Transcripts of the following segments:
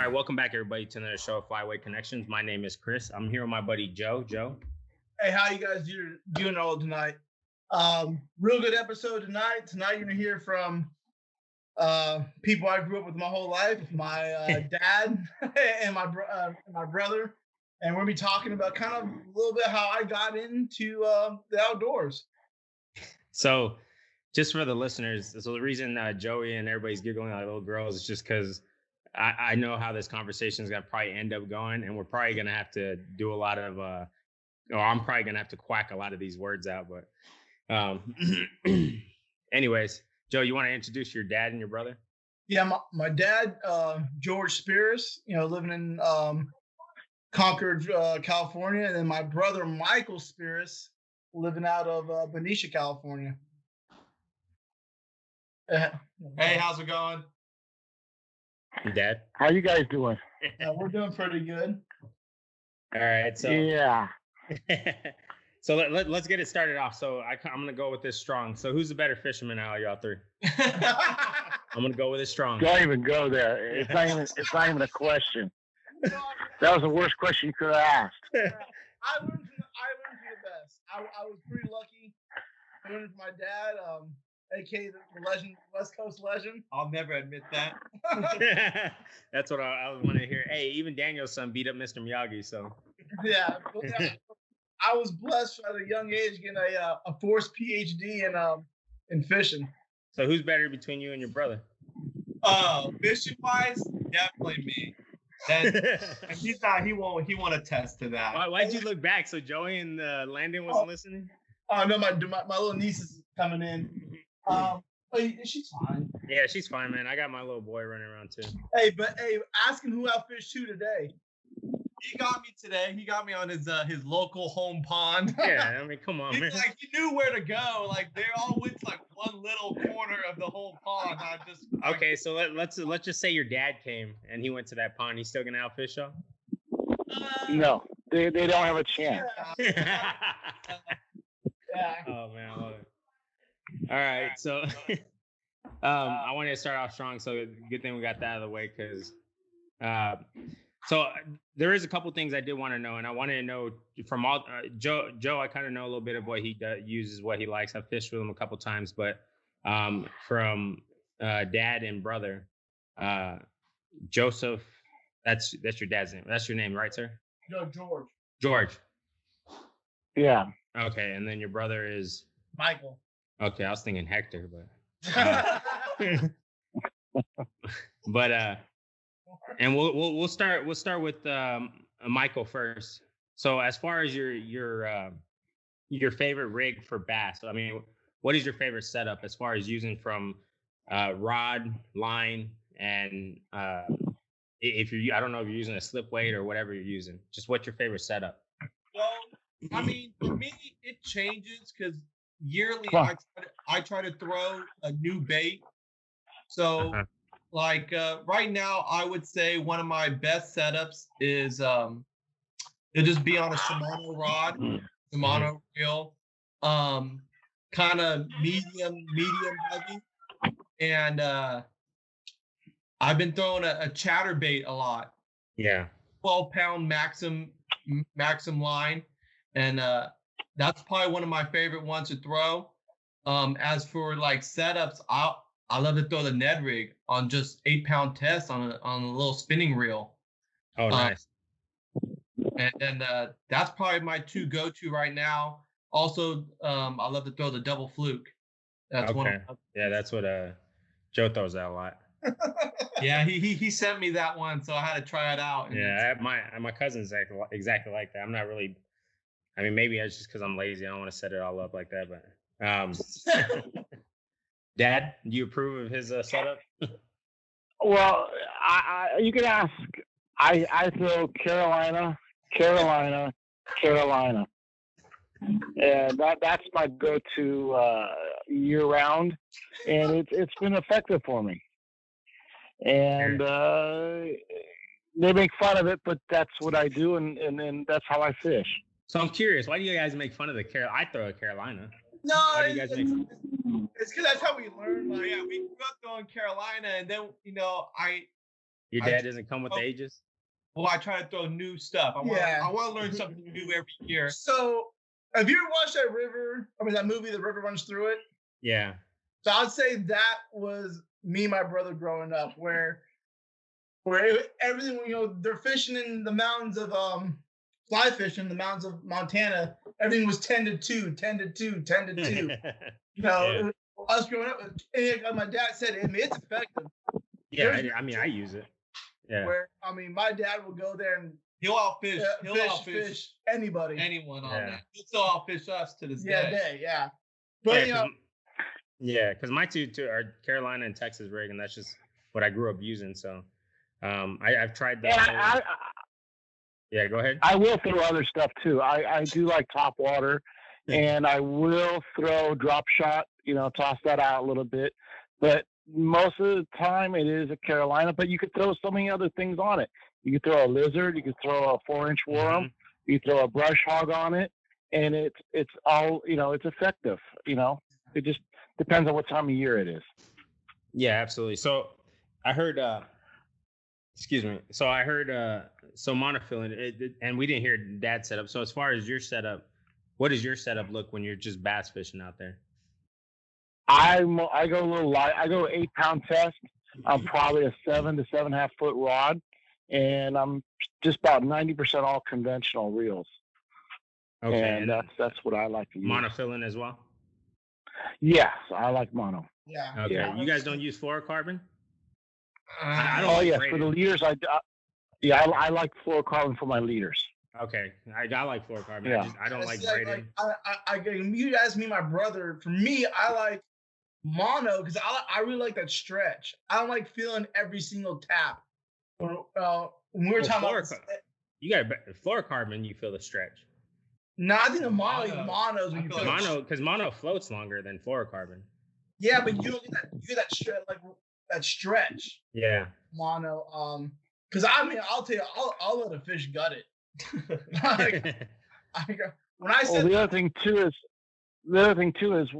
right, welcome back, everybody, to another show of Flyway Connections. My name is Chris. I'm here with my buddy Joe. Joe. Hey, how you guys doing all tonight? Real good episode tonight. Tonight you're gonna hear from people I grew up with my whole life, my dad and my brother, and we're gonna be talking about kind of a little bit how I got into the outdoors. So, just for the listeners, so the reason Joey and everybody's giggling like little girls is just because I know how this conversation is gonna probably end up going, and we're probably gonna have to do a lot of, or I'm probably gonna have to quack a lot of these words out. But, anyways, Joe, you want to introduce your dad and your brother? Yeah, my dad, George Spears, living in Concord, California, and then my brother Michael Spears, living out of Benicia, California. Hey, how's it going? Dad, how you guys doing? We're doing pretty good. All right, so yeah. So let's get it started off. So I'm gonna go with this strong. So who's the better fisherman out of y'all three? I'm gonna go with it strong. Don't even go there. It's not even a question. That was the worst question you could have asked. I learned from the best. I was pretty lucky. I learned from my dad, aka the legend, West Coast legend. I'll never admit that. That's what I want to hear. Hey, even Daniel's son beat up Mr. Miyagi. So yeah, I was blessed at a young age getting a forced PhD in fishing. So who's better between you and your brother? Fishing wise, definitely me. And he's not. He won't attest to that. Why'd you look back? So Joey and Landon wasn't listening? Oh no, my little niece is coming in. But she's fine. Yeah, she's fine, man. I got my little boy running around too. Hey, ask him who outfished who today. He got me today. He got me on his local home pond. Yeah, I mean, come on, man. Like, he knew where to go. Like, they all went to like one little corner of the whole pond. Okay, so let's just say your dad came and he went to that pond. He's still gonna outfish y'all? No, they don't have a chance. Yeah. Oh man, I love it. All right, so I wanted to start off strong. So good thing we got that out of the way, because so there is a couple things I did want to know, and I wanted to know from all Joe. I kind of know a little bit of what he uses, what he likes. I've fished with him a couple times, but from dad and brother, Joseph. That's your dad's name. That's your name, right, sir? No, George. George. Yeah. Okay, and then your brother is Michael. Okay, I was thinking Hector, but but and we'll start with Michael first. So as far as your favorite rig for bass, I mean, what is your favorite setup as far as using from rod, line, and if you're, I don't know if you're using a slip weight or whatever you're using, just what's your favorite setup? Well, I mean, for me, it changes because yearly I try to throw a new bait. So like right now, I would say one of my best setups is it'll just be on a Shimano rod, Shimano reel, kind of medium heavy, and I've been throwing a chatterbait a lot. Yeah, 12-pound Maxim line, and that's probably one of my favorite ones to throw. As for like setups, I love to throw the Ned rig on just 8-pound test on a little spinning reel. Oh, nice. And that's probably my two go-to right now. Also, I love to throw the double fluke. That's okay. Yeah, that's what Joe throws that a lot. Yeah, he sent me that one, so I had to try it out. Yeah, my cousin's exactly like that. I'm not really. I mean, maybe it's just because I'm lazy. I don't want to set it all up like that. But Dad, do you approve of his setup? Well, you can ask. I throw Carolina, and that's my go-to year round, and it's been effective for me. And they make fun of it, but that's what I do, and that's how I fish. So I'm curious, why do you guys make fun of the Carolina? I throw a Carolina. No, why do you guys make fun? It's because that's how we learn. Like, yeah, we grew up throwing Carolina, and then I Your dad doesn't come with the ages? Well, I try to throw new stuff. I want to learn something new every year. So, have you ever watched that movie, The River Runs Through It? Yeah. So I'd say that was me and my brother growing up, where everything, they're fishing in the mountains of fly fishing in the mountains of Montana. Everything was 10 to 2, 10 to 2, 10 to 2. Us growing up, and my dad said, it's effective. Yeah, I use it. Yeah. Where my dad will go there and he'll outfish. Fish anyone on that. He'll still outfish us to this day. Yeah. But because my two are Carolina and Texas rig, and that's just what I grew up using. So, I've tried that. Yeah, go ahead. I will throw other stuff too. I do like top water, and I will throw drop shot. Toss that out a little bit, but most of the time it is a Carolina. But you could throw so many other things on it. You could throw a lizard. You could throw a 4-inch worm. Mm-hmm. You could throw a brush hog on it, and it's all it's effective. It just depends on what time of year it is. Yeah, absolutely. So I heard. Excuse me. So I heard. So monofilling, and we didn't hear Dad's setup. So as far as your setup, what does your setup look when you're just bass fishing out there? I go a little light. I go 8-pound test. I'm probably a 7 to 7.5 foot rod, and I'm just about 90% all conventional reels. Okay, and that's what I like to use. Monofilling as well. Yes, I like mono. Yeah. Okay. Yeah. You guys don't use fluorocarbon? Yes, for the leaders, I like fluorocarbon for my leaders. Okay, I like fluorocarbon. Yeah. I don't like braided. You asked me, my brother. For me, I like mono because I really like that stretch. I don't like feeling every single tap. When we were talking about you got fluorocarbon, you feel the stretch. No, I think the monos when you feel mono, because mono floats longer than fluorocarbon. Yeah, but you don't get that stretch, like that stretch. Yeah. Mono. Because I'll tell you, I'll let a fish gut it. When I said the other thing too is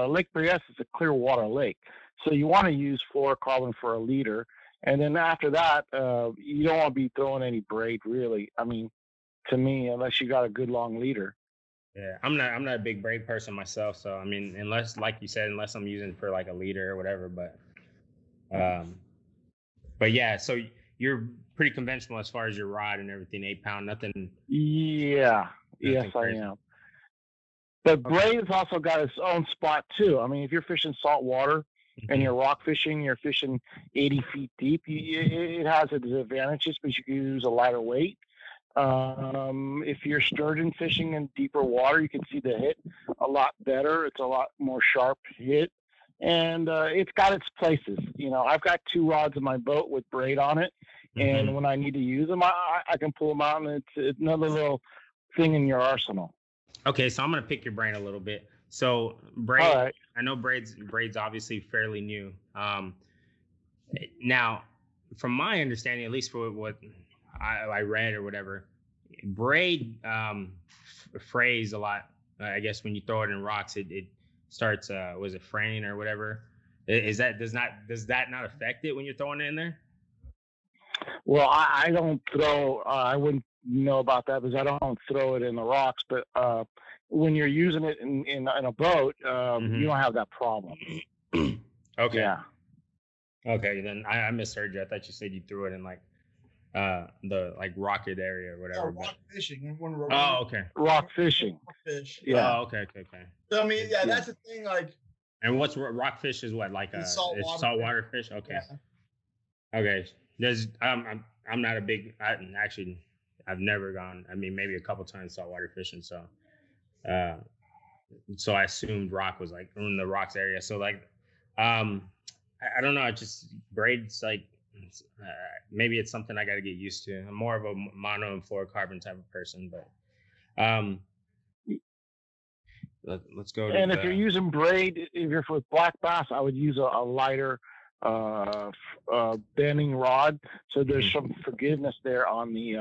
Lake Braided is a clear water lake, so you want to use fluorocarbon for a leader, and then after that, you don't want to be throwing any braid really. To me, unless you got a good long leader. Yeah, I'm not a big braid person myself, so unless, like you said, unless I'm using for like a leader or whatever, but yeah, so you're pretty conventional as far as your rod and everything, 8-pound, nothing. Yeah, yes, crazy. I am. But braid has also got its own spot too. If you're fishing salt water and you're rock fishing, you're fishing 80 feet deep, it has its advantages, but you can use a lighter weight. If you're sturgeon fishing in deeper water, you can see the hit a lot better. It's a lot more sharp hit, and it's got its places. I've got 2 rods in my boat with braid on it, and when I need to use them, I can pull them out, and it's another little thing in your arsenal. Okay, so I'm gonna pick your brain a little bit. So braid, right. I know braid's obviously fairly new. Now, from my understanding, at least for what I read or whatever, braid frays a lot. I guess when you throw it in rocks, it starts was it fraying or whatever? Does that not affect it when you're throwing it in there? Well, I don't throw. I wouldn't know about that because I don't throw it in the rocks. But when you're using it in a boat, you don't have that problem. Okay. Yeah. Okay, then I misheard you. I thought you said you threw it in like the like rocket area or whatever. Rock fishing. Okay. Rock fishing. Fish. Yeah. Oh, okay. So that's the thing. Like. And what's rock fish is what, like saltwater fish? Okay. Yeah. Okay. There's I'm not a big. I've never gone. Maybe a couple times saltwater fishing. So I assumed rock was like in the rocks area. So like, I don't know. It just braid's like. Maybe it's something I got to get used to. I'm more of a mono and fluorocarbon type of person, but let's go. And if you're using braid, if you're with black bass, I would use a lighter bending rod, so there's some forgiveness there on the.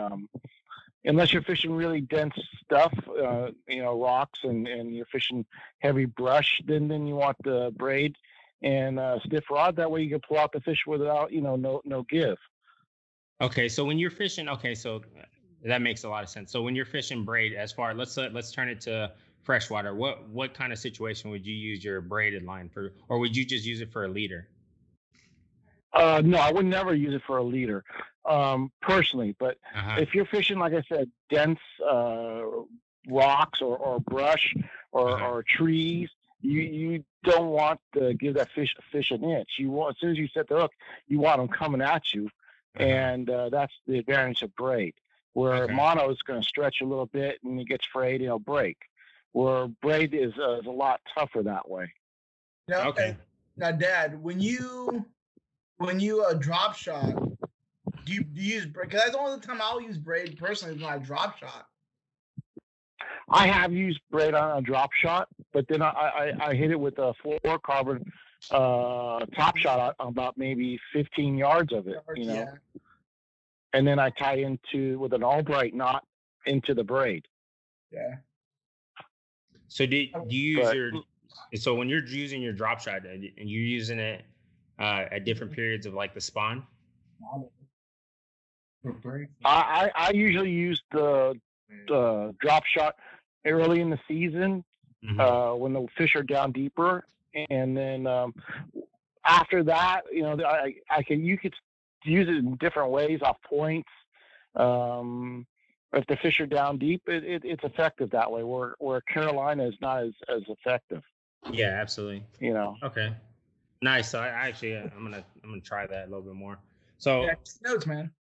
Unless you're fishing really dense stuff, rocks, and you're fishing heavy brush, then you want the braid and stiff rod. That way you can pull out the fish without no give. Okay, so when you're fishing, so that makes a lot of sense. So when you're fishing braid, as far let's turn it to freshwater. What kind of situation would you use your braided line for, or would you just use it for a leader? No, I would never use it for a leader, personally. But if you're fishing, like I said, dense rocks or brush or trees, you don't want to give that fish an inch. You want, as soon as you set the hook, you want them coming at you, and that's the advantage of braid. Where mono is going to stretch a little bit and it gets frayed, it'll break. Where braid is a lot tougher that way. Now, now, Dad, when you drop shot, do you use braid? Because that's the only time I'll use braid personally is when I drop shot. I have used braid on a drop shot, but then I hit it with a fluorocarbon top shot on about maybe 15 yards of it, you know. Yeah. And then I tie into with an Albright knot into the braid. Yeah. So do you use so when you're using your drop shot and you're using it at different periods of like the spawn? I usually use the drop shot early in the season when the fish are down deeper, and then after that, you know, you could use it in different ways off points. If the fish are down deep, it's effective that way. Where Carolina is not as effective. Yeah, absolutely. You know. Okay. Nice. So I'm gonna try that a little bit more. So notes, man.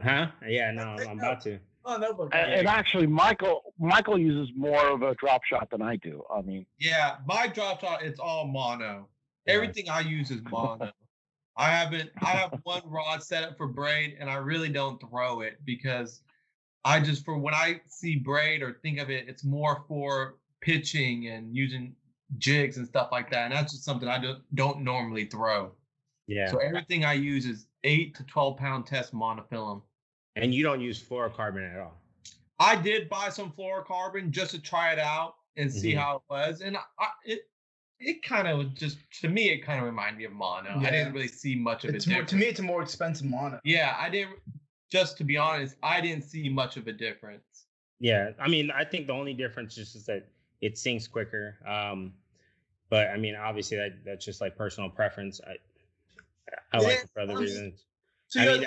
Huh? Yeah, no, I'm about to. Oh, no. And actually, Michael uses more of a drop shot than I do. I mean, yeah, my drop shot, it's all mono. Yeah. Everything I use is mono. I have one rod set up for braid, and I really don't throw it because when I see braid or think of it, it's more for pitching and using jigs and stuff like that, and that's just something I don't normally throw. Yeah. So everything I use is 8 to 12 pound test monofilament. And you don't use fluorocarbon at all? I did buy some fluorocarbon just to try it out and see how it was, and it kind of just, to me, it kind of reminded me of mono. Yeah. I didn't really see much of it. To me, it's a more expensive mono. Yeah, I didn't. Just to be honest, I didn't see much of a difference. Yeah, I mean, I think the only difference is just that it sinks quicker. But I mean, obviously that's just like personal preference. I like it for other reasons. So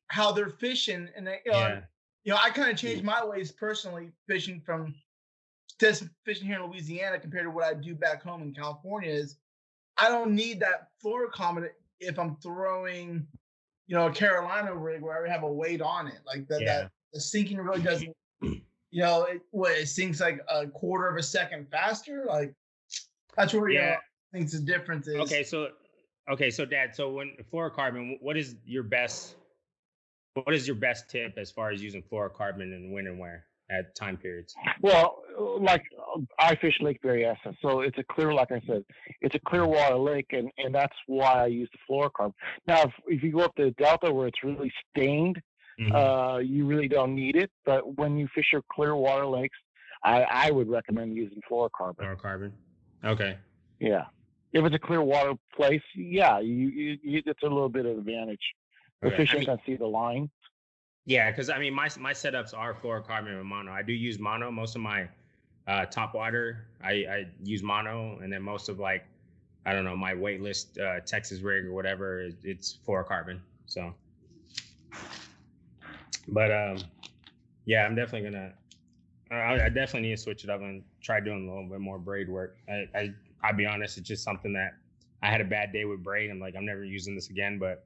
how they're fishing, and they, you know, I kind of changed my ways personally fishing from just fishing here in Louisiana compared to what I do back home in California. Is I don't need that fluorocarbon if I'm throwing, you know, a Carolina rig where I already have a weight on it. Like that the sinking really doesn't, you know, it sinks like a quarter of a second faster. Like that's where I think the difference is. Okay, so Dad, so when fluorocarbon, what is your best tip as far as using fluorocarbon in winter wear at time periods? Well, like I fish Lake Berryessa, so it's a clear, like I said, it's a clear water lake, and that's why I use the fluorocarbon. Now, if you go up to the Delta where it's really stained, you really don't need it. But when you fish your clear water lakes, I would recommend using fluorocarbon. Fluorocarbon. Okay. Yeah. If it's a clear water place, you it's a little bit of advantage. The fish can see the line. Yeah, because I mean, my setups are fluorocarbon and mono. I do use mono. Most of my top water, I use mono, and then most of like, I don't know, my weightless Texas rig or whatever, it's fluorocarbon. So, but yeah, I'm definitely gonna. I definitely need to switch it up and try doing a little bit more braid work. I'll be honest, it's just something that I had a bad day with braid. I'm like, I'm never using this again, but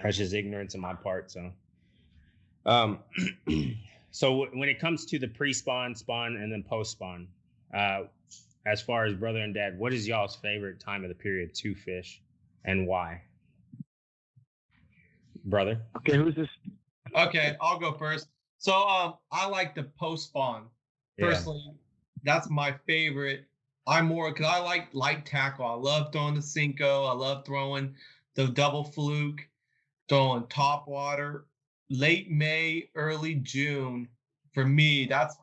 that's just ignorance on my part. So, so when it comes to the pre-spawn, spawn, and then post-spawn, as far as brother and dad, what is y'all's favorite time of the period to fish, and why? Brother. Okay, who's this? Okay, I'll go first. So, I like the post-spawn. Personally, that's my favorite. I'm more, because I like light tackle. I love throwing the Cinco. I love throwing the double fluke, throwing top water. Late May, early June, for me, that's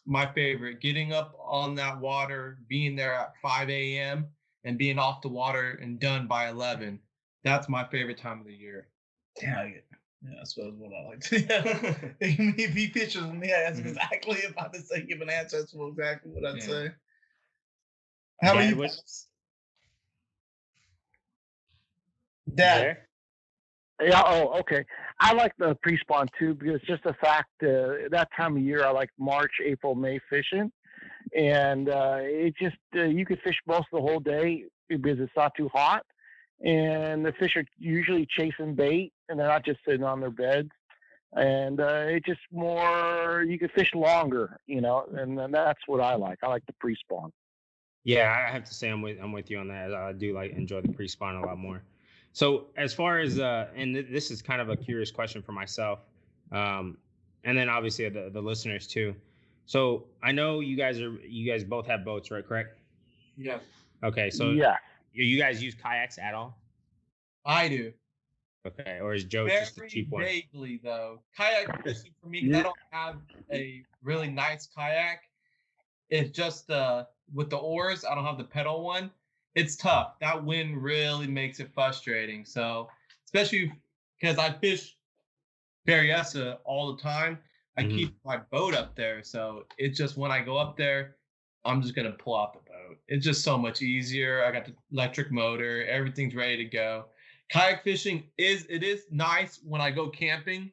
my favorite. Getting up on that water, being there at 5 a.m. and being off the water and done by 11. That's my favorite time of the year. Yeah, Yeah, that's what I like to do. If he pitches me, that's exactly if I just say give an answer, that's exactly what I'd say. How about you guys? Dad. Yeah. Oh, okay. I like the pre-spawn too because just the fact that time of year I like March, April, May fishing, and it just you could fish most of the whole day because it's not too hot, and the fish are usually chasing bait and they're not just sitting on their beds, and it's just more you could fish longer, and that's what I like. I like the pre-spawn. Yeah, I have to say I'm with you on that. I do enjoy the pre-spawn a lot more. So as far as and this is kind of a curious question for myself, and then obviously the listeners too. So I know you guys both have boats, right? Correct? Yeah. Okay, so yeah, you guys use kayaks at all? I do. Okay, or is Joe Very just a cheap one? vaguely though. Kayak fishing for me, because I don't have a really nice kayak. It's just with the oars. I don't have the pedal one. It's tough. That wind really makes it frustrating. So especially because I fish Berryessa all the time, I keep my boat up there. So it's just when I go up there, I'm just gonna pull out the boat. It's just so much easier. I got the electric motor. Everything's ready to go. Kayak fishing is nice when I go camping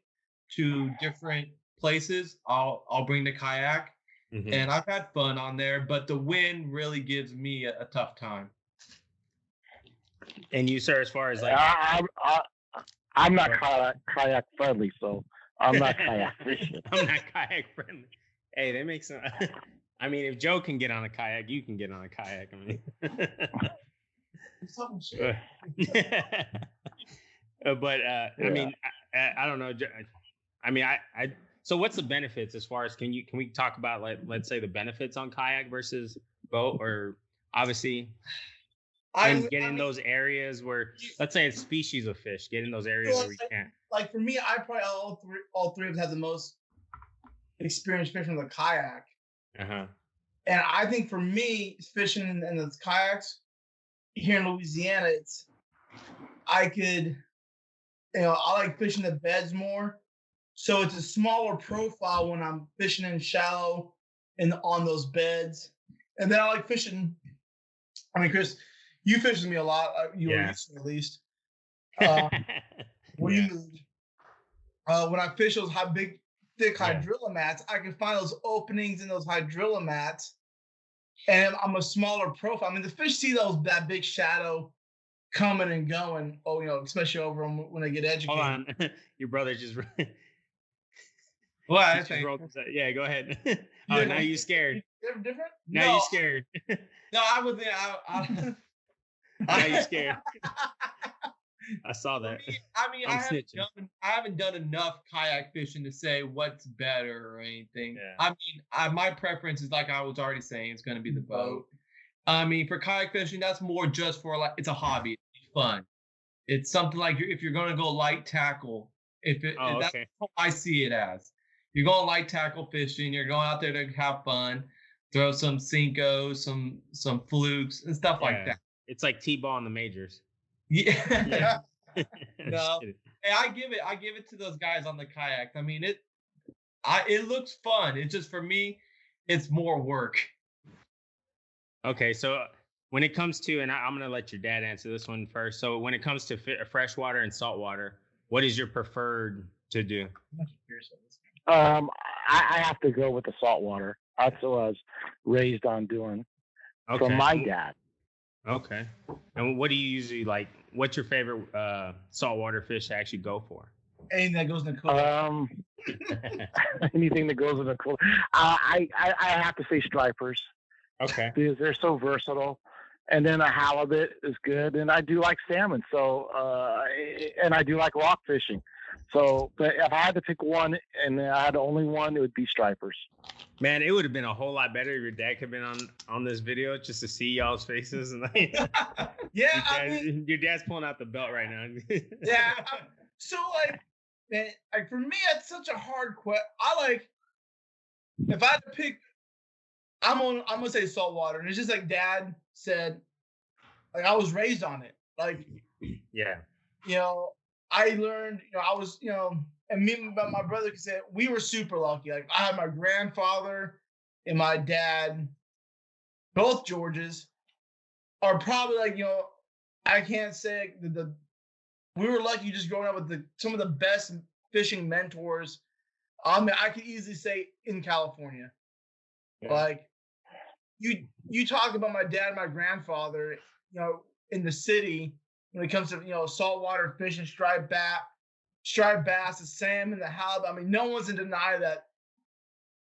to different places. I'll bring the kayak. And I've had fun on there, but the wind really gives me a tough time. And you, sir, as far as like, I'm not kayak friendly, so I'm not kayak fishing. I'm not kayak friendly. Hey, that makes sense. I mean, if Joe can get on a kayak, you can get on a kayak. I mean, but I mean, I don't know. I mean, I. So what's the benefits as far as can we talk about let's say the benefits on kayak versus boat, or obviously get in those areas where let's say it's species of fish, get in those areas where we can't. Like for me, I probably all three of us have the most experience fishing with a kayak. And I think for me, fishing in those kayaks here in Louisiana, I like fishing the beds more. So it's a smaller profile when I'm fishing in shallow and on those beds. And then I like fishing. I mean, Chris, you fish with me a lot. You were used to at least. When you moved. When I fish those big, thick hydrilla mats, I can find those openings in those hydrilla mats. And I'm a smaller profile. I mean, the fish see that big shadow coming and going. Oh, especially over them when they get educated. Hold on. Your brother just... Well, yeah, go ahead. Oh, now you're scared. Different? Now you're scared. No, I was there. Now you're scared. I saw that. Me, I haven't done enough kayak fishing to say what's better or anything. Yeah. I mean, my preference is like I was already saying, it's going to be the boat. I mean, for kayak fishing, that's more just for it's a hobby. It's fun. It's something like if you're going to go light tackle. That's what I see it as. You're going light tackle fishing. You're going out there to have fun, throw some Cincos, some flukes and stuff like that. It's like T-ball in the majors. Yeah. No. Hey, I give it to those guys on the kayak. I mean, it looks fun. It's just for me, it's more work. Okay, so when it comes to, and I'm going to let your dad answer this one first. So when it comes to freshwater and saltwater, what is your preferred to do? I have to go with the saltwater. That's what I was raised on doing from my dad. Okay. And what do you usually like? What's your favorite saltwater fish to actually go for? Anything that goes in the cooler. Anything that goes in the cooler. I have to say stripers. Okay. Because they're so versatile. And then a halibut is good. And I do like salmon. So, and I do like rock fishing. So, but if I had to pick one and I had only one, it would be stripers. Man, it would have been a whole lot better if your dad could have been on this video just to see y'all's faces. And your dad's pulling out the belt right now. Yeah. So man, for me, it's such a hard question. If I had to pick, I'm gonna say saltwater, and it's just like Dad said. Like I was raised on it. Like, yeah. I learned, I was, and me and my brother could say we were super lucky. Like I had my grandfather and my dad, both Georges, are probably like, I can't say we were lucky just growing up with some of the best fishing mentors. I mean, I could easily say in California. Yeah. Like you talk about my dad and my grandfather, in the city when it comes to saltwater fishing, striped bass, the salmon, the halibut. I mean, no one's in denial that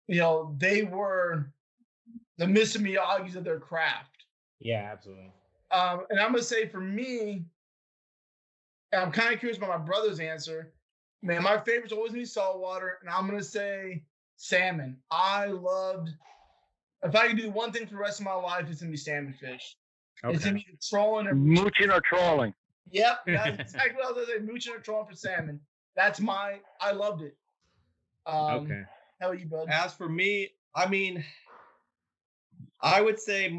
they were the Mr. Miyagi's of their craft. Yeah, absolutely. And I'm gonna say for me, and I'm kind of curious about my brother's answer. Man, my favorite's always gonna be saltwater, and I'm gonna say salmon. If I could do one thing for the rest of my life, it's gonna be salmon fish. Okay. It's gonna be trolling or mooching or trolling. Yep, that's exactly what I was gonna say. Mooching or trolling for salmon. I loved it. Okay. How about you, bud? As for me, I mean, I would say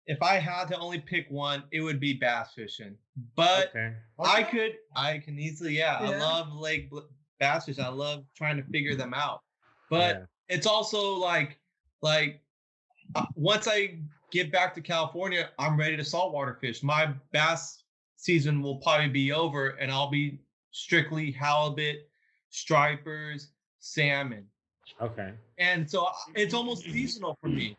if I had to only pick one, it would be bass fishing. But okay. I can easily, yeah. I love lake bass fishing. I love trying to figure them out. But it's also like once I get back to California, I'm ready to saltwater fish. My bass season will probably be over, and I'll be strictly halibut, stripers, salmon. Okay. And so it's almost seasonal for me.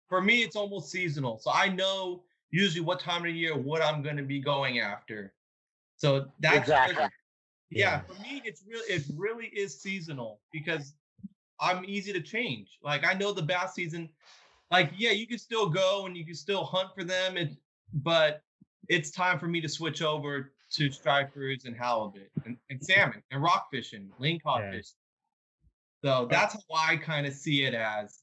For me, it's almost seasonal. So I know usually what time of year, what I'm going to be going after. So that's exactly. For me, it really is seasonal because I'm easy to change. Like I know the bass season, you can still go and you can still hunt for them, but it's time for me to switch over to stripers and halibut and salmon and rock fishing, lingcod fishing. So that's how I kind of see it as.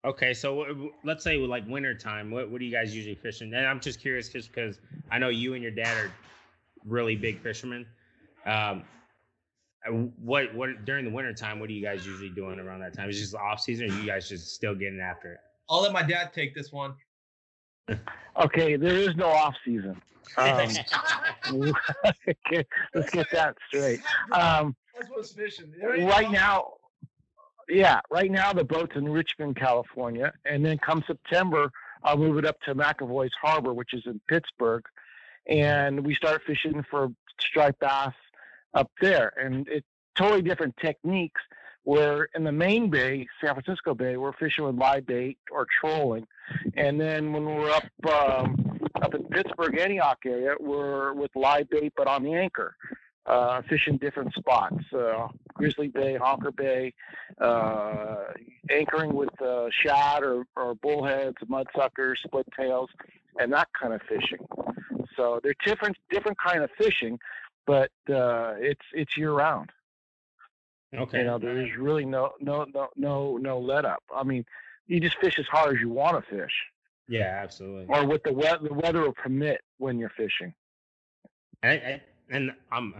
Okay, so let's say like winter time, what do you guys usually fishing? And I'm just curious, just because I know you and your dad are really big fishermen. What during the winter time, what are you guys usually doing around that time? Is it just off season, or are you guys just still getting after it? I'll let my dad take this one. Okay, there is no off season. Let's get that straight. That's what's fishing. Right now. Yeah, right now the boat's in Richmond, California, and then come September, I'll move it up to McAvoy's Harbor, which is in Pittsburgh, and we start fishing for striped bass up there. And it's totally different techniques. Where in the main bay, San Francisco Bay, we're fishing with live bait or trolling, and then when we're up in Pittsburgh, Antioch area, we're with live bait but on the anchor. Fishing different spots, Grizzly Bay, Honker Bay, anchoring with shad or bullheads, mudsuckers, split tails, and that kind of fishing. So they're different kind of fishing, but it's year round. Okay. There is really no let up. I mean, you just fish as hard as you want to fish. Yeah, absolutely. Or what the weather will permit when you're fishing. I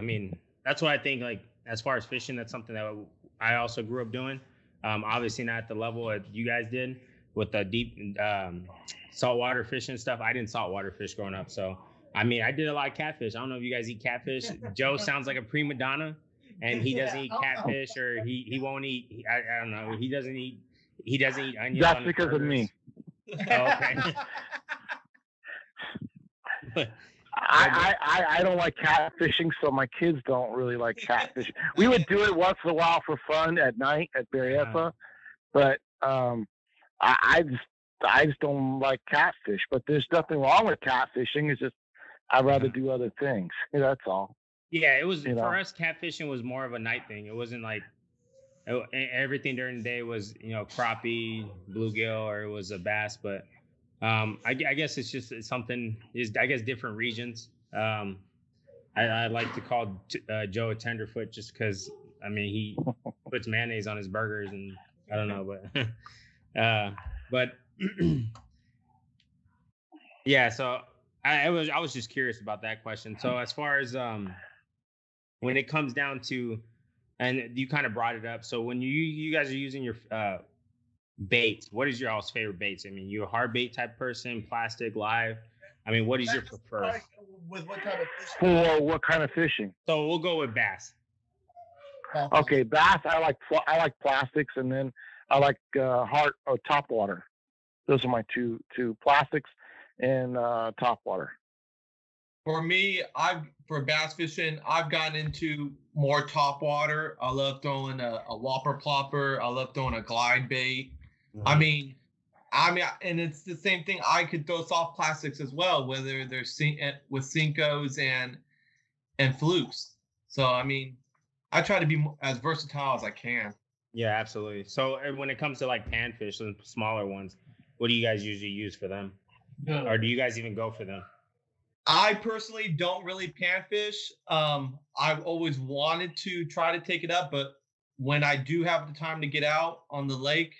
mean, that's what I think, like, as far as fishing, that's something that I also grew up doing. Obviously not at the level that you guys did with the deep saltwater fishing stuff. I didn't saltwater fish growing up. So, I mean, I did a lot of catfish. I don't know if you guys eat catfish. Joe sounds like a prima donna, and he doesn't eat catfish, or he won't eat. I don't know. He doesn't eat onions. That's because of me. Oh, okay. I don't like catfishing, so my kids don't really like catfishing. We would do it once in a while for fun at night at Berryessa, but I just don't like catfish. But there's nothing wrong with catfishing. It's just I'd rather do other things. That's all. Yeah, it was for us. Catfishing was more of a night thing. It wasn't like everything during the day was crappie, bluegill, or it was a bass, but. I guess it's something is different regions. I like to call Joe a tenderfoot just because he puts mayonnaise on his burgers, and I don't know, but yeah. So I was just curious about that question. So as far as when it comes down to, and you kind of brought it up. So when you guys are using your baits, what is your all's favorite baits? I mean, you a hard bait type person, plastic, live? I mean, what is your preferred? Like, with what type of fish? For what kind of fishing? So we'll go with bass. Okay, bass. I like plastics, and then I like hard or top water. Those are my two plastics and top water. For me, for bass fishing, I've gotten into more top water. I love throwing a whopper plopper. I love throwing a glide bait. Mm-hmm. I mean, and it's the same thing. I could throw soft plastics as well, whether they're with Cincos and flukes. So I mean, I try to be as versatile as I can. Yeah, absolutely. So when it comes to like panfish and smaller ones, what do you guys usually use for them? Or do you guys even go for them? I personally don't really panfish. I've always wanted to try to take it up, but when I do have the time to get out on the lake,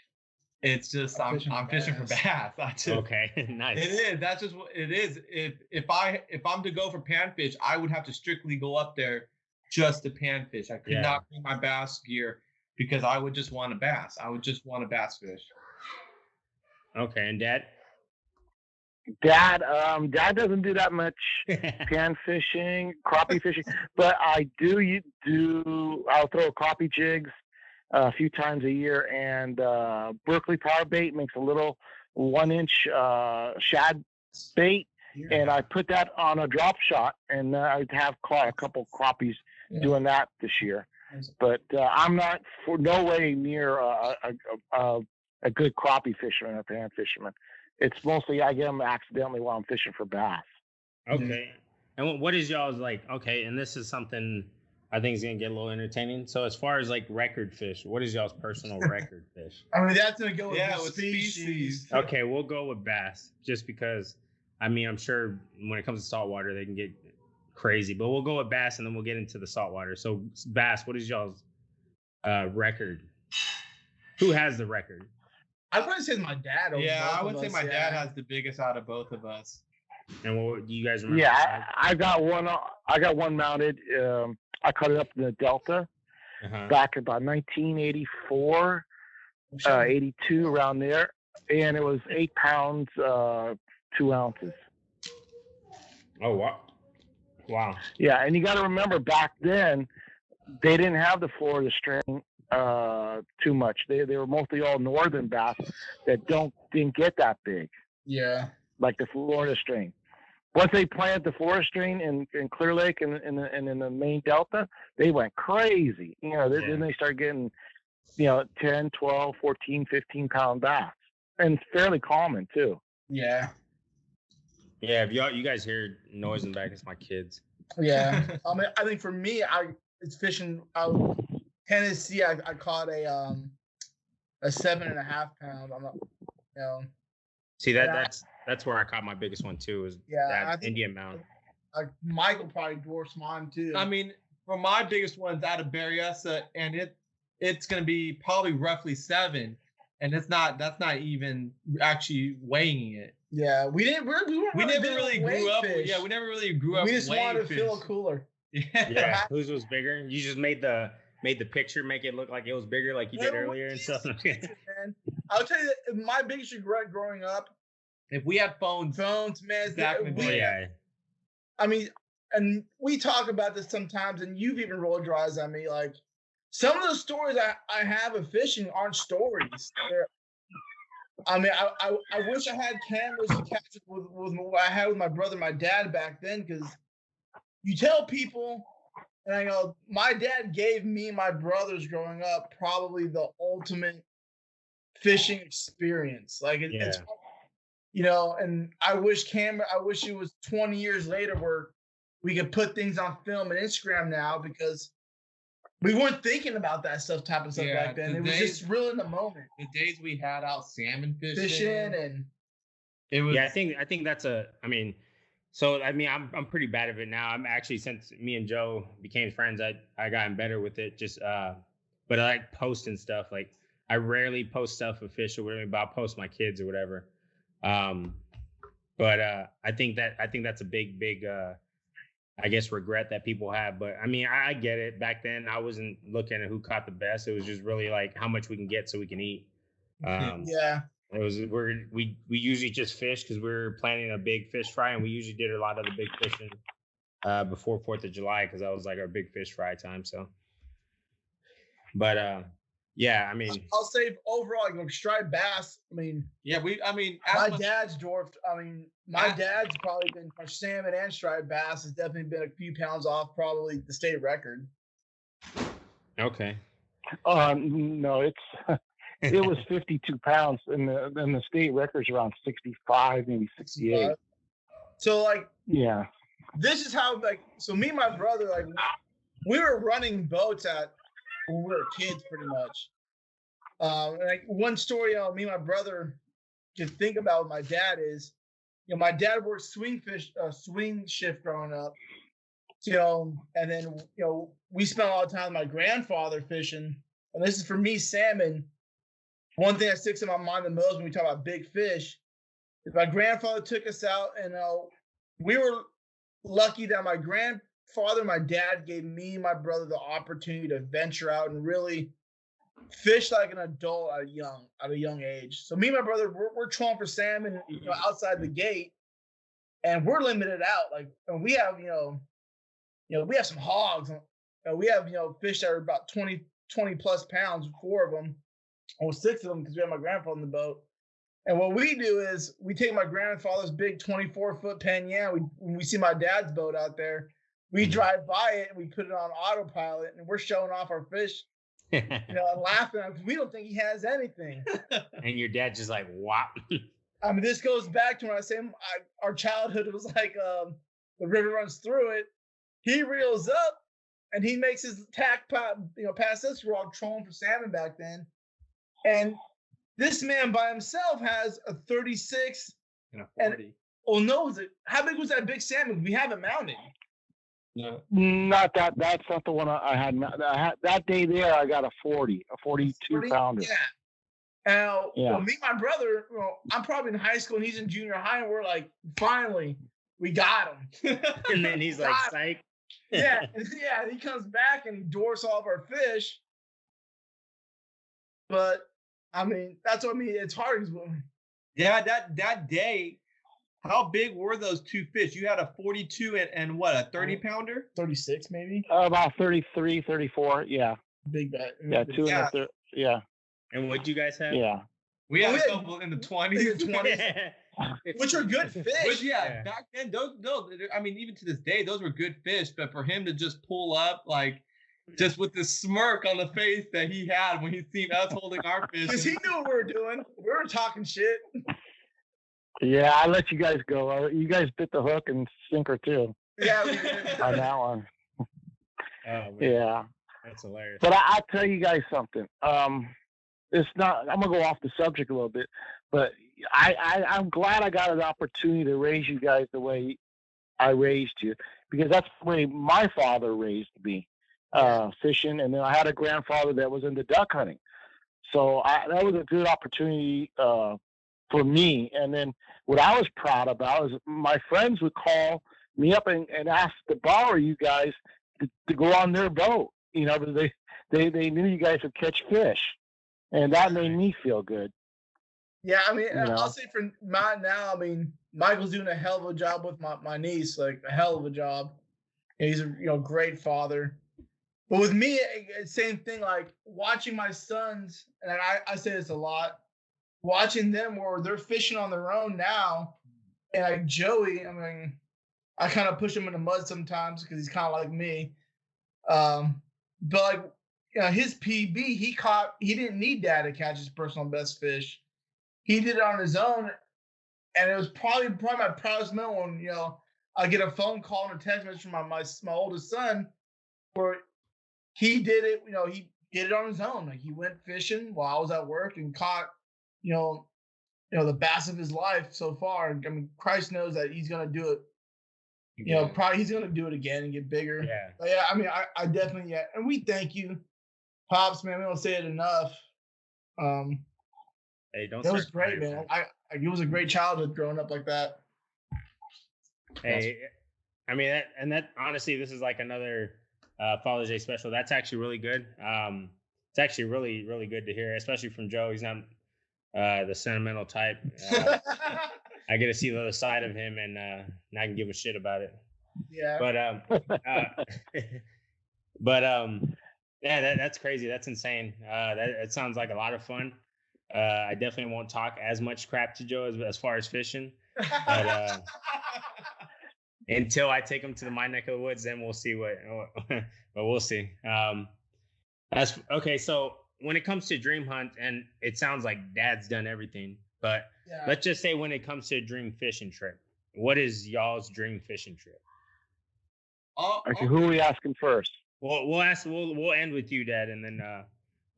it's just I'm fishing for bass. Okay, nice. It is. That's just what it is. If I'm to go for panfish, I would have to strictly go up there just to panfish. I could not bring my bass gear because I would just want a bass. I would just want a bass fish. Okay, and Dad? Dad doesn't do that much pan fishing, crappie fishing, but I I'll throw crappie jigs a few times a year, and Berkeley power bait makes a little 1-inch shad bait, and I put that on a drop shot, and I have caught a couple crappies doing that this year. But I'm not for no way near a good crappie fisherman or pan fisherman. It's mostly I get them accidentally while I'm fishing for bass. Okay. And what is y'all's like? Okay, and this is something I think is gonna get a little entertaining. So as far as like record fish, what is y'all's personal record fish? I mean, that's gonna go with species. Okay, we'll go with bass, just because. I mean, I'm sure when it comes to saltwater, they can get crazy, but we'll go with bass, and then we'll get into the saltwater. So bass, what is y'all's record? Who has the record? I'd probably say my dad. I would say my dad has the biggest out of both of us. And what do you guys remember? Yeah, I got one. I got one mounted. I caught it up in the Delta back about 1984, 82, around there, and it was 8 pounds, 2 ounces. Oh wow! Yeah, and you got to remember back then they didn't have the Florida string too much. They were mostly all northern bass that didn't get that big. Yeah, like the Florida string. Once they planted the Florida string in Clear Lake and in the main Delta, they went crazy. Then they started getting 10, 12, 14, 15 pound bass, and it's fairly common too. Yeah. If you guys hear noise in the back, it's my kids. Yeah. I think for me, it's fishing. Tennessee, I caught a 7.5 pound. I'm not, See that's where I caught my biggest one too. Is that Indian Mountain. Michael probably dwarfs mine too. I mean, for my biggest one's out of Berryessa, and it's going to be probably roughly 7, and that's not even actually weighing it. Yeah, we never really grew up. Fish. Yeah, we never really grew up. We just wanted to fill a cooler. Yeah, whose was bigger? You just made the picture make it look like it was bigger, like you did earlier and stuff. Man, I'll tell you that my biggest regret growing up. If we had phones, man. Yeah. I mean, and we talk about this sometimes, and you've even rolled your eyes at me. Like, some of the stories I have of fishing aren't stories. I mean, I wish I had cameras to catch it with what I had with my brother and my dad back then, because you tell people, and I go, my dad gave me, my brothers growing up, probably the ultimate fishing experience. Like, it's, and I wish it was 20 years later where we could put things on film and Instagram now, because we weren't thinking about that type of stuff back then. It was just real in the moment. The days we had out salmon fishing and it was. Yeah, I think that's So I'm pretty bad at it now. I'm actually, since me and Joe became friends, I gotten better with it. Just but I like posting stuff. Like, I rarely post stuff of fish or whatever, but I'll post my kids or whatever. But I think that's a big I guess regret that people have. But I mean, I get it. Back then I wasn't looking at who caught the best. It was just really like how much we can get so we can eat. Yeah. we usually just fish because we're planning a big fish fry, and we usually did a lot of the big fishing before 4th of July because that was like our big fish fry time. So, but yeah, I mean, I'll say overall, like striped bass. My dad's dwarfed. My dad's probably been for salmon and striped bass has definitely been a few pounds off, probably the state record. Okay. No, it was 52 pounds, and the state record's around 65, maybe 68. So yeah, this is how so me and my brother we were running boats when we were kids, pretty much. One story me and my brother could think about with my dad is, my dad worked swing shift growing up. And then we spent a lot of time with my grandfather fishing. And this is for me, salmon. One thing that sticks in my mind the most when we talk about big fish is my grandfather took us out, and we were lucky that my grandfather and my dad gave me and my brother the opportunity to venture out and really fish like an adult at a young age. So me and my brother, we're trolling for salmon, outside the gate, and we're limited out. And we have, we have some hogs. We have, fish that are about 20 plus pounds, 4 of them, or 6 of them because we have my grandfather in the boat. And what we do is we take my grandfather's big 24-foot Panyan. When we see my dad's boat out there, we drive by it and we put it on autopilot, and we're showing off our fish, laughing because we don't think he has anything. And your dad's just like, wow. This goes back to when I say our childhood was like the river runs through it. He reels up and he makes his tack past us. We're all trolling for salmon back then. And this man by himself has a 36 and a 40. How big was that big salmon? We haven't mounted. No, not that. That's not the one I had. That day there, I got a 42 pounder. Yeah. Now, me and my brother, I'm probably in high school and he's in junior high, and we're like, finally, we got him. And then he's like, psych. Yeah. He comes back and he dwarfs all of our fish. But that's what it's hard. Yeah, that day, how big were those 2 fish? You had a 42 and what, a 30 pounder? 36 maybe? About 33, 34, yeah. Big bet. Yeah, 2 and a yeah. And what'd you guys have? Yeah. We had a couple in the 20s. Which are good fish. But yeah, back then, those, even to this day, those were good fish. But for him to just pull up, just with the smirk on the face that he had when he seen us holding our fish. Because he knew what we were doing. We were talking shit. Yeah, I let you guys go. You guys bit the hook and sinker too. Yeah, we did. On that one. Yeah. That's hilarious. But I'll tell you guys something. It's not. I'm gonna go off the subject a little bit, but I'm glad I got an opportunity to raise you guys the way I raised you, because that's the way my father raised me, fishing, and then I had a grandfather that was into duck hunting, so that was a good opportunity for me. And then what I was proud about is my friends would call me up and ask to borrow you guys to go on their boat, because they knew you guys would catch fish. And that made me feel good. Yeah, I'll say for mine now, Michael's doing a hell of a job with my niece, like a hell of a job. And he's a great father. But with me, same thing, like watching my sons, and I say this a lot, watching them where they're fishing on their own now. And like Joey, I kind of push him in the mud sometimes because he's kind of like me. But his PB, he didn't need dad to catch his personal best fish. He did it on his own, and it was probably my proudest moment when I get a phone call and a text message from my oldest son, where he did it. He did it on his own. Like he went fishing while I was at work and caught the bass of his life so far. Christ knows that he's gonna do it. Probably he's gonna do it again and get bigger. Yeah. But yeah, I definitely and we thank you, Pops, man. We don't say it enough. Hey, don't. That was great, man. It was a great childhood growing up like that. Hey, that honestly, this is like another Father's Day special. That's actually really good. It's actually really, really good to hear, especially from Joe. He's not the sentimental type. I get to see the other side of him, and I can give a shit about it. Yeah. But yeah, that's crazy. That's insane. That sounds like a lot of fun. I definitely won't talk as much crap to Joe as far as fishing, but until I take him to my neck of the woods, then we'll see but we'll see. That's okay. So when it comes to dream hunt, and it sounds like Dad's done everything, but let's just say when it comes to a dream fishing trip, what is y'all's dream fishing trip? Okay, who are we asking first? Well, we'll end with you, Dad, and then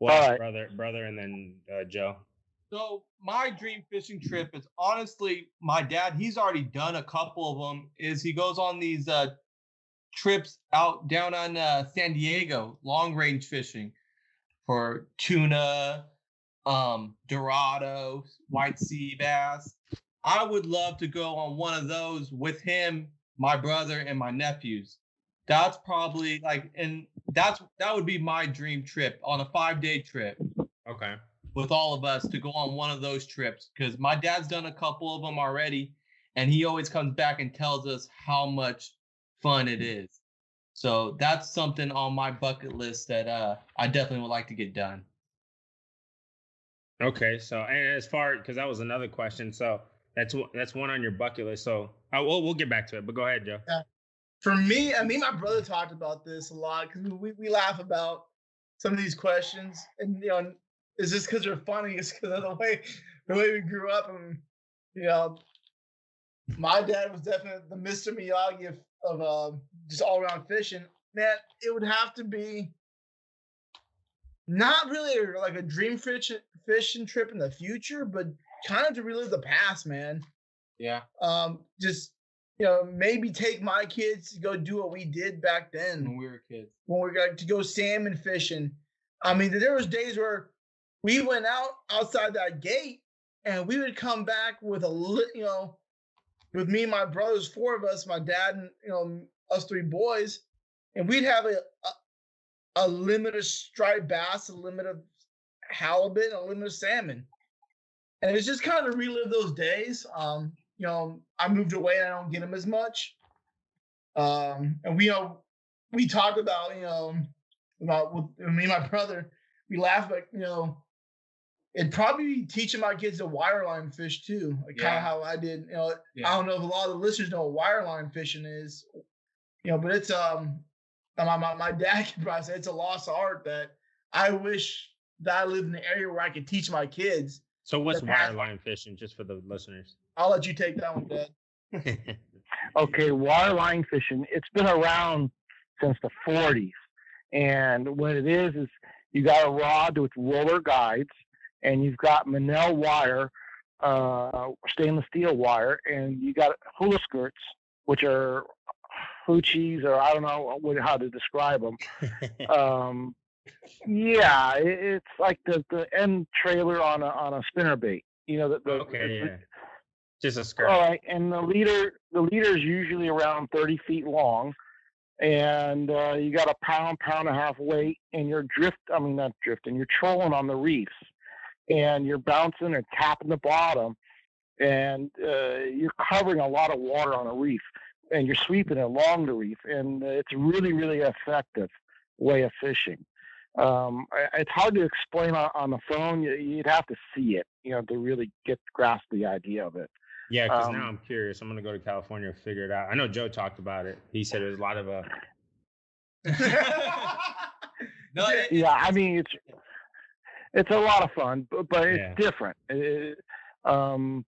we'll ask brother, and then Joe. So my dream fishing trip is honestly my dad. He's already done a couple of them. He goes on these trips out down on San Diego, long range fishing for tuna, dorado, white sea bass. I would love to go on one of those with him, my brother, and my nephews. That's probably that would be my dream trip on a 5-day trip. Okay. With all of us to go on one of those trips, because my dad's done a couple of them already, and he always comes back and tells us how much fun it is. So that's something on my bucket list that I definitely would like to get done. Okay, so and as far because that was another question, so that's one on your bucket list. So we'll get back to it, but go ahead, Joe. Yeah. For me, and my brother talked about this a lot because we laugh about some of these questions, and is this because they're funny? It's because of the way we grew up, and my dad was definitely the Mr. Miyagi of just all around fishing. Man, it would have to be not really like a dream fishing trip in the future, but kind of to relive the past, man. Yeah. Just maybe take my kids to go do what we did back then when we were kids. When we got to go salmon fishing. I mean, there was days where we went outside that gate, and we would come back with with me and my brothers, 4 of us, my dad and us 3 boys, and we'd have a limit of striped bass, a limit of halibut, and a limit of salmon, and it's just kind of relive those days. I moved away and I don't get them as much, and we talked about with me and my brother, we laugh like it'd probably be teaching my kids to wireline fish too, kind of how I did. I don't know if a lot of the listeners know what wireline fishing is, but it's my dad can probably say it's a lost art that I wish that I lived in an area where I could teach my kids. So what's wireline fishing, just for the listeners? I'll let you take that one, Dad. Okay, wireline fishing. It's been around since the 40s, and what it is you got a rod with roller guides, and you've got Manel wire, stainless steel wire, and you got hula skirts, which are hoochies, or I don't know how to describe them. Yeah, it's like the end trailer on a spinnerbait. Just a skirt. All right, and the leader is usually around 30 feet long, and you got a pound and a half weight, and you're you're trolling on the reefs, and you're bouncing or tapping the bottom, and you're covering a lot of water on a reef, and you're sweeping it along the reef, and it's really, really effective way of fishing. It's hard to explain on the phone. You'd have to see it, to really grasp the idea of it. Yeah, because now I'm curious. I'm going to go to California and figure it out. I know Joe talked about it. He said there's a lot of yeah, I mean it's a lot of fun, but it's different. It's a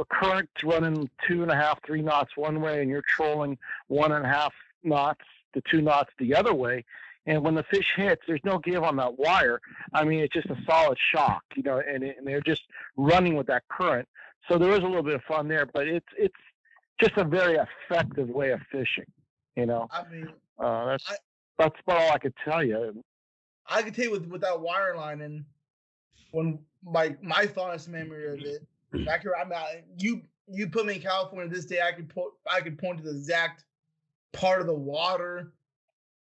current running 2.5, 3 knots one way, and you're trolling 1.5 knots to 2 knots the other way. And when the fish hits, there's no give on that wire. I mean, it's just a solid shock, and they're just running with that current. So there is a little bit of fun there, but it's just a very effective way of fishing, I mean, that's about all I could tell you. I could tell you with that wire line, and when my fondest memory of it, back here, you put me in California this day, I could point to the exact part of the water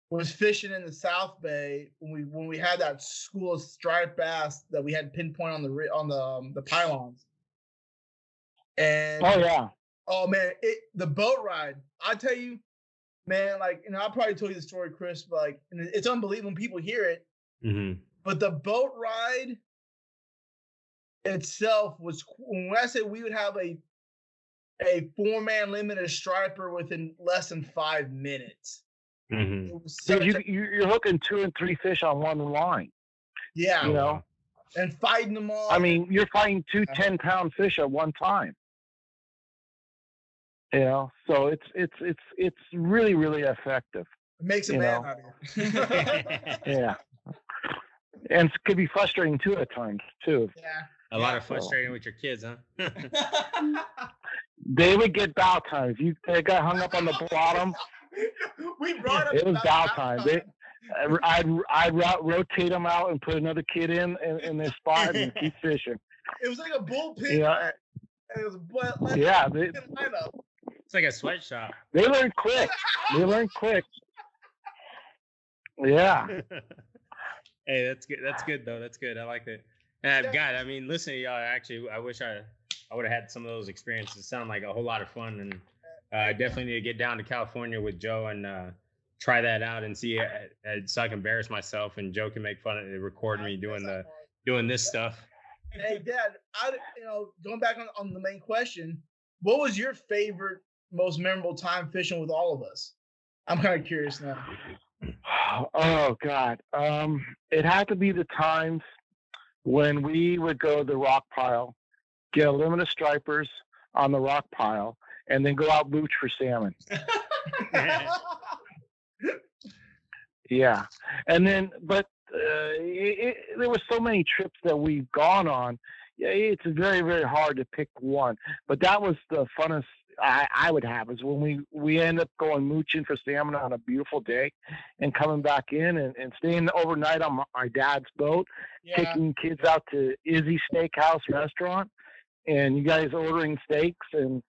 was fishing in the South Bay when we had that school of striped bass that we had pinpoint on the pylons. And oh man, the boat ride. I tell you, man, like, and I probably told you the story, Chris, but like, and it's unbelievable when people hear it. Mm-hmm. But the boat ride itself was, when I say we would have a 4-man limit of striper within less than 5 minutes. Mm-hmm. So you're hooking 2 and 3 fish on one line. Yeah. You know? And fighting them all. I mean, you're fighting 2 10-pound fish at one time. You know, so it's really, really effective. It makes a man out of you. Yeah. And it could be frustrating too at times too. Yeah. A lot of frustrating with your kids, huh? They would get bow time. If they got hung up on the bottom, we brought up it was bow time. I'd rotate them out and put another kid in their spot and keep fishing. It was like a bullpen. Yeah. And it was it's like a sweatshop. They learn quick. Yeah. Hey, that's good. That's good though. That's good. I like that. And God, I mean, listen, y'all. Actually, I wish I would have had some of those experiences. It sounded like a whole lot of fun, and I definitely need to get down to California with Joe and try that out and see, so I can embarrass myself, and Joe can make fun of it, record me doing this stuff. Hey, Dad, going back on the main question, what was your favorite, most memorable time fishing with all of us? I'm kind of curious now. Oh God, it had to be the times when we would go to the rock pile, get a limit of stripers on the rock pile, and then go out mooch for salmon. Yeah, and then but there were so many trips that we've gone on. Yeah, it's very, very hard to pick one, but that was the funnest I would have, is when we end up going mooching for salmon on a beautiful day and coming back in and staying overnight on my dad's boat, taking kids out to Izzy Steakhouse restaurant, and you guys ordering steaks and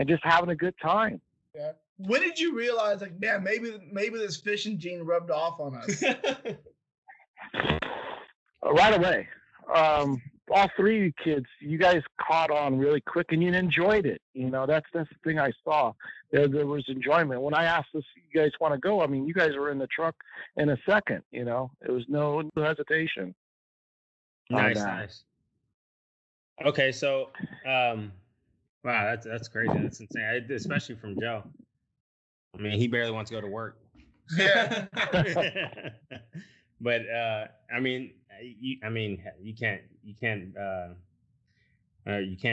just having a good time. Yeah. When did you realize, like, man, maybe this fishing gene rubbed off on us? Right away. All 3 of you kids, you guys caught on really quick, and you enjoyed it. You know, that's the thing I saw. There was enjoyment. When I asked if you guys want to go, I mean, you guys were in the truck in a second. You know, it was no hesitation. Nice. Okay, so, wow, that's crazy. That's insane, especially from Joe. I mean, he barely wants to go to work. Yeah. But I mean, you can't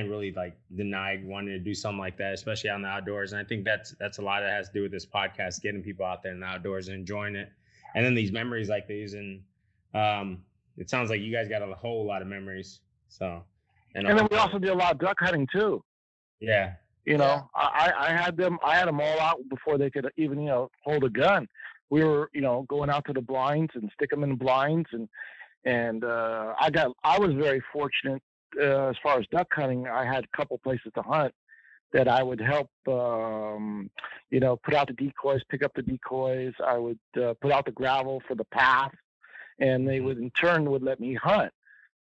really like deny wanting to do something like that, especially out in the outdoors. And I think that's a lot that has to do with this podcast, getting people out there in the outdoors and enjoying it. And then these memories like these, and it sounds like you guys got a whole lot of memories. So, and then we also did a lot of duck hunting too. Yeah. You know, I had them all out before they could even, hold a gun. We were, going out to the blinds and stick them in the blinds. And I was very fortunate as far as duck hunting. I had a couple places to hunt that I would help, put out the decoys, pick up the decoys. I would put out the gravel for the path, and they would in turn let me hunt.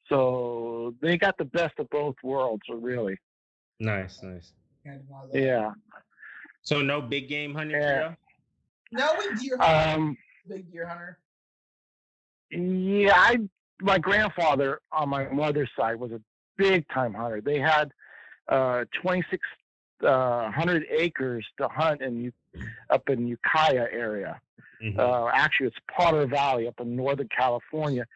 So they got the best of both worlds, really. Nice. Yeah. So no big game hunting for you? No, we deer hunter. Big deer hunter. Yeah, my grandfather on my mother's side was a big time hunter. They had 2,600 acres to hunt up in Ukiah area. Mm-hmm. Actually, it's Potter Valley up in Northern California.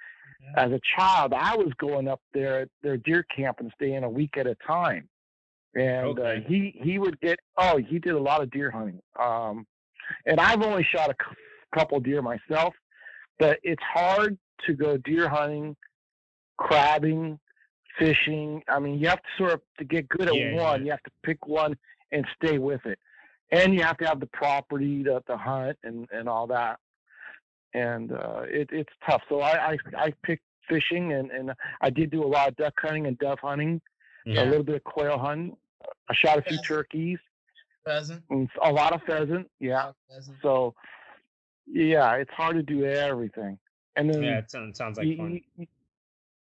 Yeah. As a child, I was going up there at their deer camp and staying a week at a time. And he would he did a lot of deer hunting. And I've only shot a couple deer myself, but it's hard to go deer hunting, crabbing, fishing. I mean, you have to get good at one. You have to pick one and stay with it. And you have to have the property to hunt and all that. And it's tough. So I picked fishing, and I did do a lot of duck hunting and dove hunting, a little bit of quail hunting. I shot a few turkeys. Pheasant. A lot of pheasant, yeah. Pheasant. So, yeah, it's hard to do everything. And then Yeah, it sounds like fun.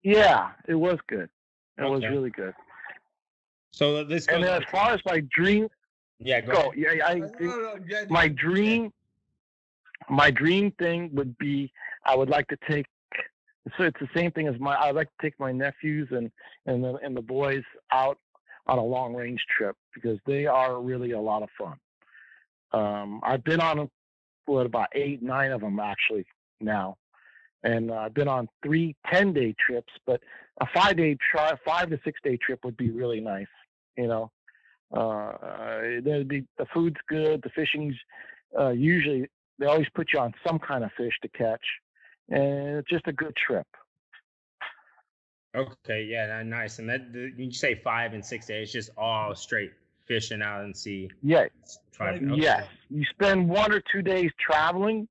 Yeah, it was good. It was Okay. really good. So this And goes. then as far as my dream, Yeah, go ahead. Yeah, my dream thing would be I would like to take. So it's the same thing as I'd like to take my nephews and the boys out on a long range trip because they are really a lot of fun. I've been on about 8, 9 of them actually now. And I've been on 3 10-day trips, but a 5 to 6 day trip would be really nice. You know, the food's good, the fishing's usually they always put you on some kind of fish to catch, and it's just a good trip. Okay, yeah, nice. And you say 5 and 6 days, just all straight fishing out in sea. Yeah, 5. Okay. Yes. You spend 1 or 2 days traveling.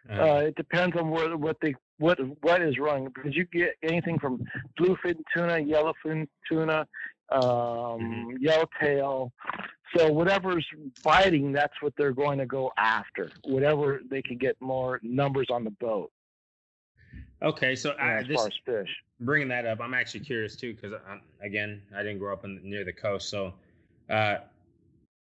It depends on what is running because you get anything from bluefin tuna, yellowfin tuna, yellowtail. So whatever's biting, that's what they're going to go after. Whatever they can get more numbers on the boat. Okay, so as far as fish, bringing that up, I'm actually curious too because again, I didn't grow up near the coast, so.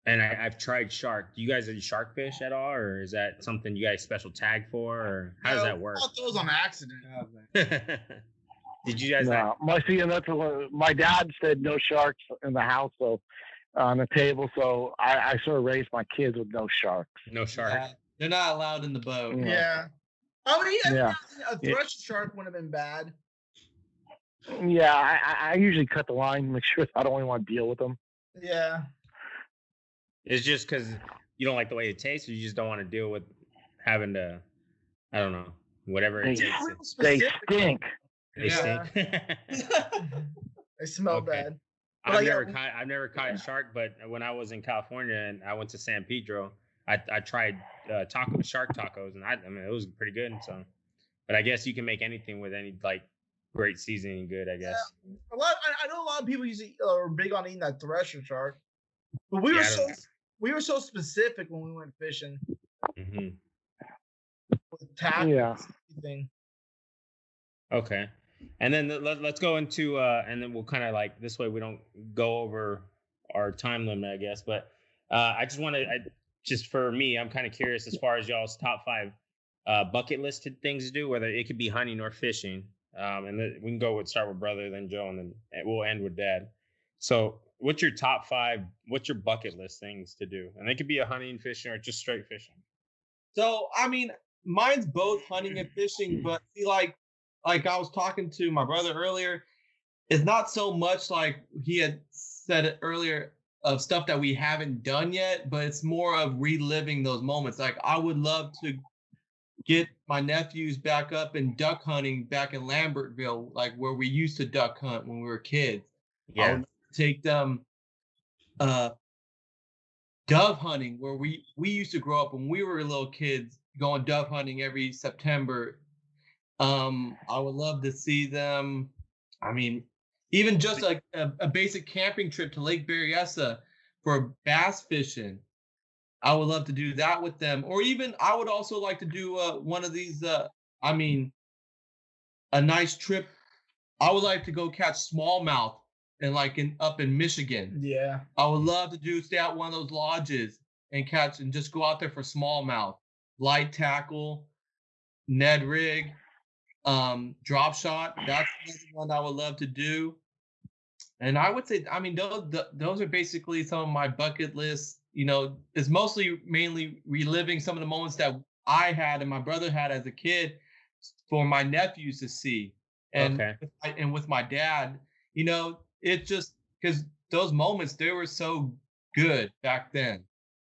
And I've tried shark. Do you guys shark fish at all, or is that something you guys special tag for, or how does that work? I caught those on accident. Did you guys? No, my dad said no sharks in the house, so on the table. So I sort of raised my kids with no sharks. No sharks. Yeah, they're not allowed in the boat. Yeah. I mean, a thrush shark wouldn't have been bad. Yeah, I usually cut the line, make sure I don't even want to deal with them. Yeah. It's just because you don't like the way it tastes, or you just don't want to deal with having to, I don't know, whatever it takes. They stink. They stink. They smell bad. I've never caught a shark, but when I was in California and I went to San Pedro, I tried shark tacos, and I mean it was pretty good. So, but I guess you can make anything with any great seasoning good. I guess. Yeah. I know a lot of people are big on eating that thresher shark, but we were so specific when we went fishing. Mm-hmm. With tackle and everything. Okay. And then let's go into and then we'll kind of this way we don't go over our time limit, I guess. But I just want to just for me, I'm kind of curious as far as y'all's top 5 bucket listed things to do, whether it could be hunting or fishing. And then we can start with brother, then Joe, and then we'll end with dad. So what's your top 5? What's your bucket list things to do? And it could be a hunting, fishing, or just straight fishing. So I mean, mine's both hunting and fishing, but see, like I was talking to my brother earlier, it's not so much like he had said it earlier of stuff that we haven't done yet, but it's more of reliving those moments. Like I would love to get my nephews back up and duck hunting back in Lambertville, like where we used to duck hunt when we were kids. Yeah. I would take them dove hunting where we used to grow up when we were little kids going dove hunting every September. I would love to see them. I mean, even just like a basic camping trip to Lake Berryessa for bass fishing. I would love to do that with them. Or even I would also like to do one of these, a nice trip. I would like to go catch smallmouth up in Michigan. Yeah. I would love to stay at one of those lodges and catch and just go out there for smallmouth, light tackle, Ned rig, drop shot. That's one I would love to do. And I would say, I mean, those are basically some of my bucket lists. You know, it's mainly reliving some of the moments that I had and my brother had as a kid for my nephews to see. And with my dad, you know, it just because those moments, they were so good back then.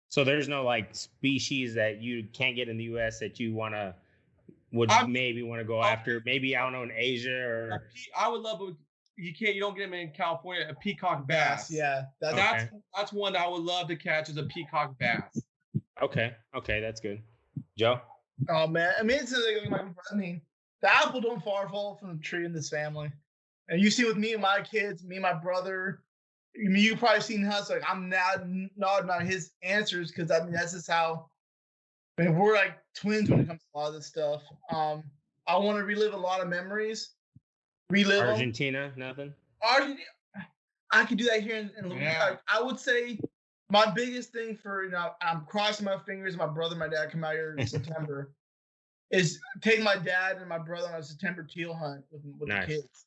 So there's no species that you can't get in the U.S. that you maybe want to go after. Maybe I don't know, in Asia or. I would love. You don't get them in California. A peacock bass. Yeah, that's one I would love to catch is a peacock bass. Okay, that's good. Joe. Oh man, I mean, the apple don't fall from the tree in this family. And you see with me and my kids, me and my brother. I mean, you've probably seen us. I'm nodding on his answers because I mean that's just how I mean, we're like twins when it comes to a lot of this stuff. I want to relive a lot of memories. Relive Argentina, nothing. Argentina. I could do that here in Louisiana. I would say my biggest thing for I'm crossing my fingers. My brother, and my dad come out here in September. Is take my dad and my brother on a September teal hunt with the kids.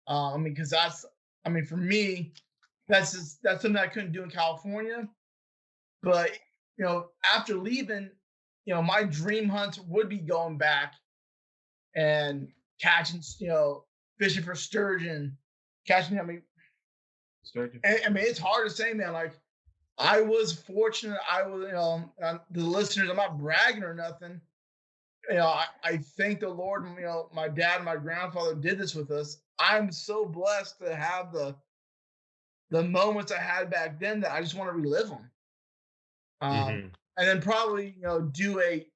I mean, because for me, that's something I couldn't do in California. But after leaving, my dream hunts would be going back and catching, fishing for sturgeon, catching. Sturgeon. I mean, it's hard to say, man. Like, I was fortunate. I was, the listeners. I'm not bragging or nothing. I thank the Lord. My dad and my grandfather did this with us. I'm so blessed to have the moments I had back then that I just want to relive them. And then probably do a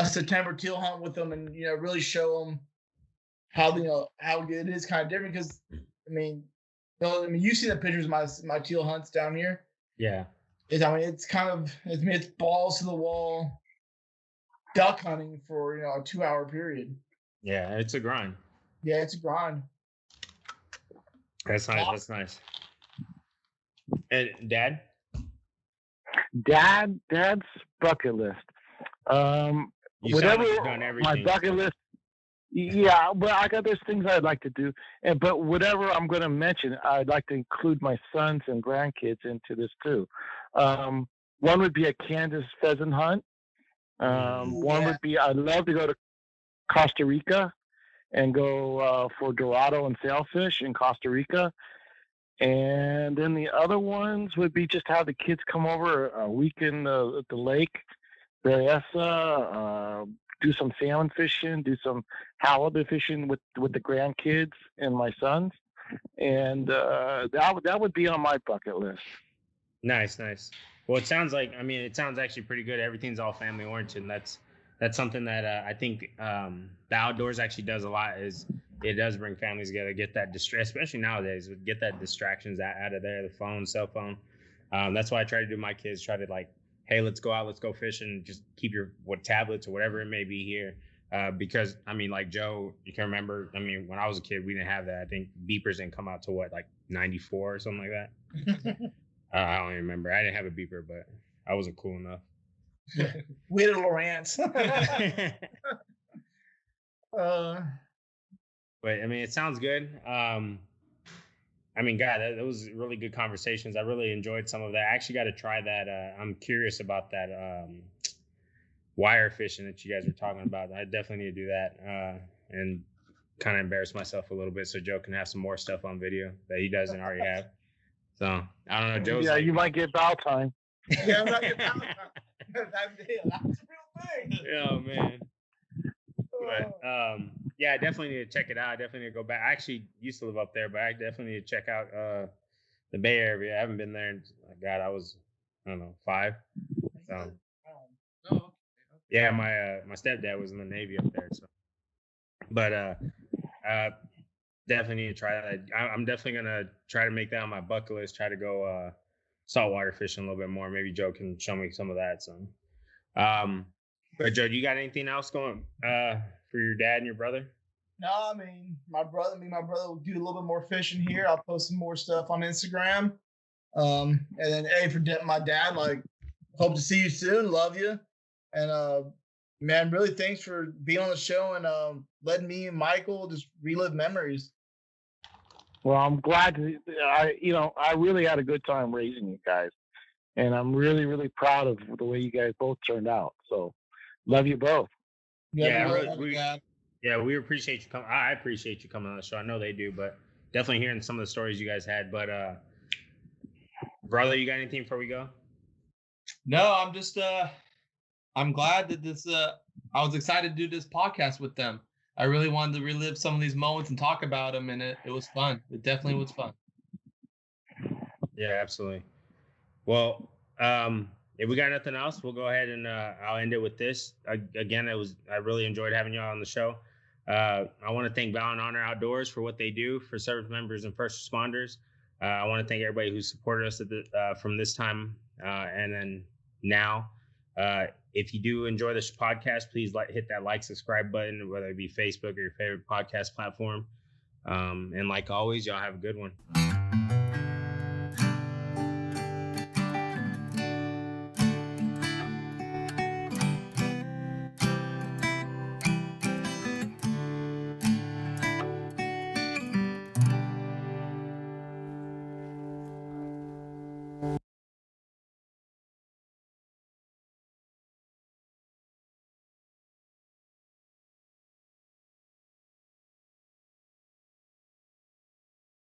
September teal hunt with them, and really show them how how it is kind of different. Because you've seen the pictures of my teal hunts down here. Yeah. It's it's balls to the wall duck hunting for a 2-hour period. Yeah, it's a grind. Yeah, it's a grind. That's nice. That's nice. And Dad's bucket list. Whatever my bucket list. Yeah, but there's things I'd like to do, but whatever I'm going to mention, I'd like to include my sons and grandkids into this too. One would be a Kansas pheasant hunt. One would be, I'd love to go to Costa Rica and go for Dorado and sailfish in Costa Rica. And then the other ones would be just have the kids come over a weekend at the lake, Berryessa, do some salmon fishing, do some halibut fishing with the grandkids and my sons. And that would be on my bucket list. Nice. Well, it sounds actually pretty good. Everything's all family oriented. And that's something that I think the outdoors actually does a lot. Is it does bring families together, get that distress, especially nowadays, get that distractions out of there, the phone, cell phone. That's why I try to do my kids, try to like, hey, let's go out, let's go fishing, just keep your tablets or whatever it may be here. Because like Joe, you can remember, when I was a kid, we didn't have that. I think beepers didn't come out to like 94 or something like that. I don't even remember. I didn't have a beeper, but I wasn't cool enough. We had a Lowrance. But it sounds good. God, that was really good conversations. I really enjoyed some of that. I actually got to try that. I'm curious about that wire fishing that you guys were talking about. I definitely need to do that and kind of embarrass myself a little bit so Joe can have some more stuff on video that he doesn't already have. So I don't know, Joe's. Yeah, you might get bow time. Yeah, I might get bow time. That's a real thing. Oh man. But yeah, I definitely need to check it out. I definitely need to go back. I actually used to live up there, but I definitely need to check out the Bay Area. I haven't been there in, God, I was, I don't know, 5. So yeah, my stepdad was in the Navy up there. So, but definitely need to try that. I'm definitely gonna try to make that on my bucket list. Try to go saltwater fishing a little bit more. Maybe Joe can show me some of that. So, but Joe, you got anything else going for your dad and your brother? No, my brother will do a little bit more fishing here. I'll post some more stuff on Instagram. And then, hey, for my dad, like, hope to see you soon. Love you. And man, really, thanks for being on the show and letting me and Michael just relive memories. Well, I'm glad I really had a good time raising you guys, and I'm really, really proud of the way you guys both turned out. So, love you both. Yeah, we appreciate you coming. I appreciate you coming on the show. I know they do, but definitely hearing some of the stories you guys had. But brother, you got anything before we go? No, I'm just I'm glad that this I was excited to do this podcast with them. I really wanted to relive some of these moments and talk about them, and it was fun. It definitely was fun. Yeah, absolutely. Well, if we got nothing else, we'll go ahead and I'll end it with this. Again, I really enjoyed having y'all on the show. I want to thank Val and Honor Outdoors for what they do for service members and first responders. I want to thank everybody who supported us from this time and then now. If you do enjoy this podcast, please hit that subscribe button, whether it be Facebook or your favorite podcast platform. And like always, y'all have a good one.